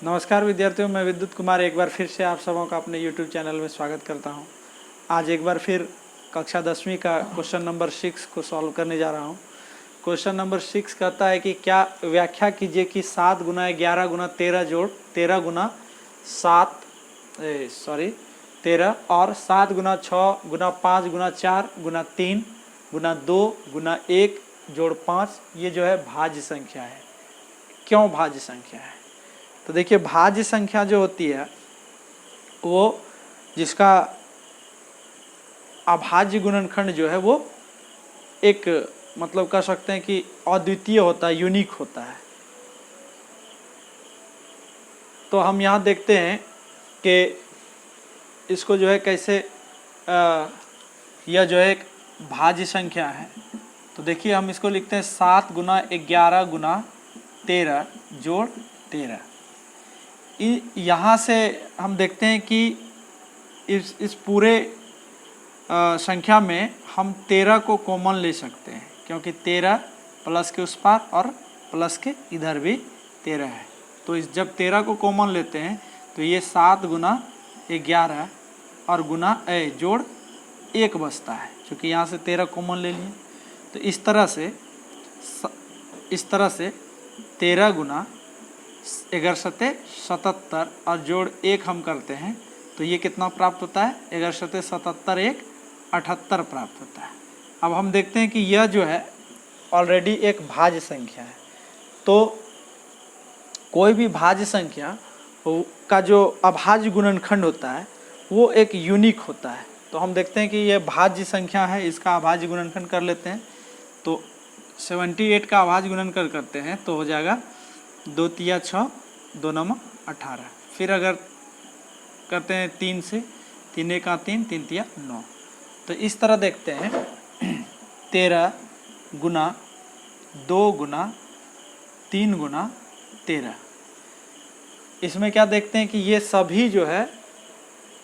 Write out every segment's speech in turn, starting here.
नमस्कार विद्यार्थियों, मैं विद्युत कुमार एक बार फिर से आप सबों का अपने YouTube चैनल में स्वागत करता हूं। आज एक बार फिर कक्षा 10वीं का क्वेश्चन नंबर 6 को सॉल्व करने जा रहा हूं। क्वेश्चन नंबर 6 कहता है कि क्या व्याख्या कीजिए कि 7 गुना 11 गुना 13 जोड़ 13 गुना 13 और 7 गुना 6 गुना 5 गुना 4 गुना 3 गुना 2 गुना 1 जोड़ 5 ये जो है भाज्य संख्या है। क्यों भाज्य संख्या है? तो देखिए, भाज्य संख्या जो होती है वो जिसका अभाज्य गुणनखंड जो है वो एक मतलब कह सकते हैं कि अद्वितीय होता है, यूनिक होता है। तो हम यहाँ देखते हैं कि इसको जो है कैसे यह जो है एक भाज्य संख्या है। तो देखिए, हम इसको लिखते हैं 7 गुना 11 गुना 13 जोड़ 13। यहाँ से हम देखते हैं कि इस पूरे संख्या में हम 13 को कॉमन ले सकते हैं, क्योंकि 13 प्लस के उस पार और प्लस के इधर भी 13 है। तो जब 13 को कॉमन लेते हैं तो ये 7 गुना 11 और गुना जोड़ 1 बचता है, क्योंकि यहाँ से 13 कॉमन ले लिए। तो इस तरह से 13 गुना 11 सते 77 और जोड़ 1 हम करते हैं तो ये कितना प्राप्त होता है? 11 सते 77 1 78 प्राप्त होता है। अब हम देखते हैं कि यह जो है ऑलरेडी एक भाज्य संख्या है। तो कोई भी भाज्य संख्या का जो अभाज्य गुणनखंड होता है वो एक यूनिक होता है। तो हम देखते हैं कि यह भाज्य संख्या है, इसका अभाज्य गुणनखंड कर लेते हैं। तो 78 का अभाज्य गुणनखंड करते हैं तो हो जाएगा 2 तिया 6 2 नम 18। फिर अगर करते हैं 3 से 3 एका 3 3 तिया 9। तो इस तरह देखते हैं 13 गुना 2 गुना 3 गुना 13। इसमें क्या देखते हैं कि ये सभी जो है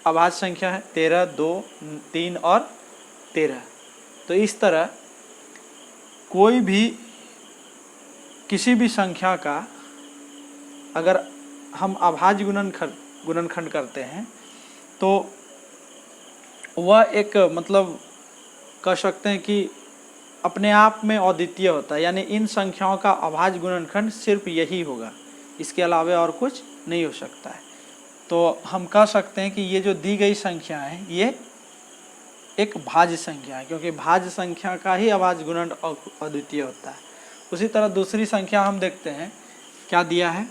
अभाज्य संख्या है, 13 2 3 और 13। तो इस तरह कोई भी किसी भी संख्या का अगर हम अभाज्य गुणनखंड करते हैं तो वह एक मतलब कह सकते हैं कि अपने आप में अद्वितीय होता है। यानी इन संख्याओं का अभाज्य गुणनखंड सिर्फ यही होगा, इसके अलावा और कुछ नहीं हो सकता है। तो हम कह सकते हैं कि ये जो दी गई संख्या है ये एक भाज्य संख्या है, क्योंकि भाज्य संख्या का ही अभाज्य गुणन अद्वितीय होता है। उसी तरह दूसरी संख्या हम देखते हैं, क्या दिया है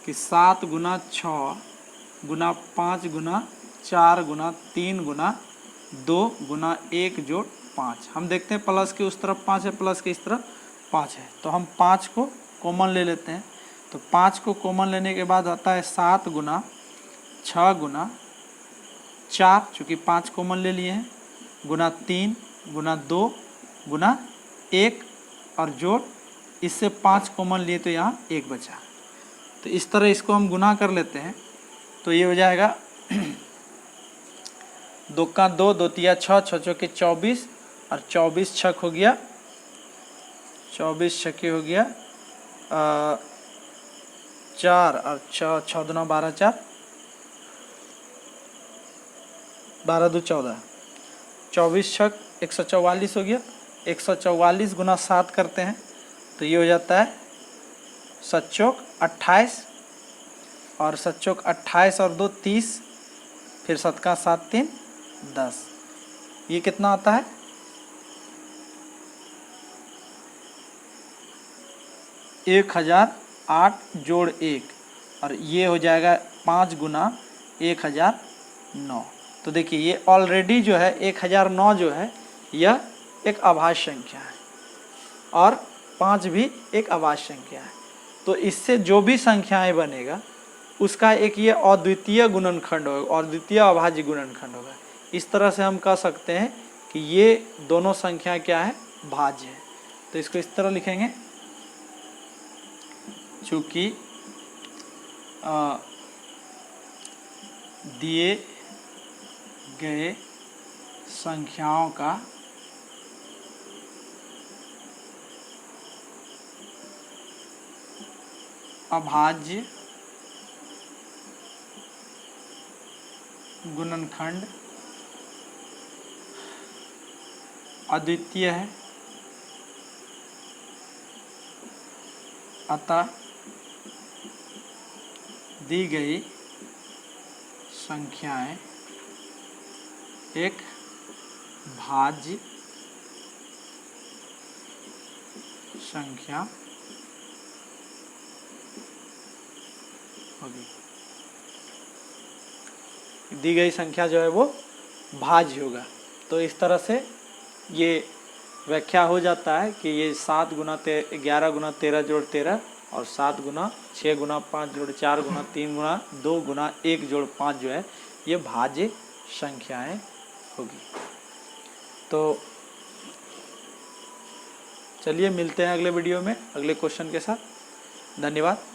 कि 7 गुना 6 गुना 5 गुना 4 गुना 3 गुना 2 गुना 1 जोड़ 5। हम देखते हैं प्लस के उस तरफ 5 है, प्लस के इस तरफ 5 है। तो हम 5 को कॉमन ले लेते हैं। तो 5 को कॉमन लेने के बाद आता है 7 गुना 6 गुना 4, चूँकि 5 कॉमन ले लिए हैं, गुना 3 गुना 2 गुना 1 और जोड़ इससे 5 कॉमन लिए तो यहाँ 1 बचा। तो इस तरह इसको हम गुना कर लेते हैं तो ये हो जाएगा 2 का 2 2 तिया 6 6 चौके 24 और 24 छक हो गया 24 छके हो गया 4 और 6 दूना 12 4 12 2 14 24 छक 144 हो गया। 144 गुना 7 करते हैं तो ये हो जाता है 7 चौक 28 और 7 चौक 28 और 2 30, फिर 7 का 7 3 10। ये कितना आता है? एक 1008 जोड़ 1 और ये हो जाएगा 5 गुना 1009। तो देखिए ये ऑलरेडी जो है 1009 जो है यह एक अभाज्य संख्या है और 5 भी एक अभाज्य संख्या है। तो इससे जो भी संख्याएं बनेगा उसका एक ये अद्वितीय गुणनखंड होगा, अद्वितीय अभाज्य गुणनखंड होगा। इस तरह से हम कह सकते हैं कि ये दोनों संख्या क्या है? भाज्य है। तो इसको इस तरह लिखेंगे, चूँकि दिए गए संख्याओं का अभाज्य गुणनखंड अद्वितीय है, अतः दी गई संख्याएं एक भाज्य संख्या होगी। दी गई संख्या जो है वो भाज्य होगा। तो इस तरह से ये व्याख्या हो जाता है कि ये 7 गुना 11 गुना 13 जोड़ 13 और 7 गुना 6 गुना 5 जोड़ 4 गुना 3 गुना 2 गुना 1 जोड़ 5 जो है ये भाज्य संख्याएं होगी। तो चलिए मिलते हैं अगले वीडियो में अगले क्वेश्चन के साथ। धन्यवाद।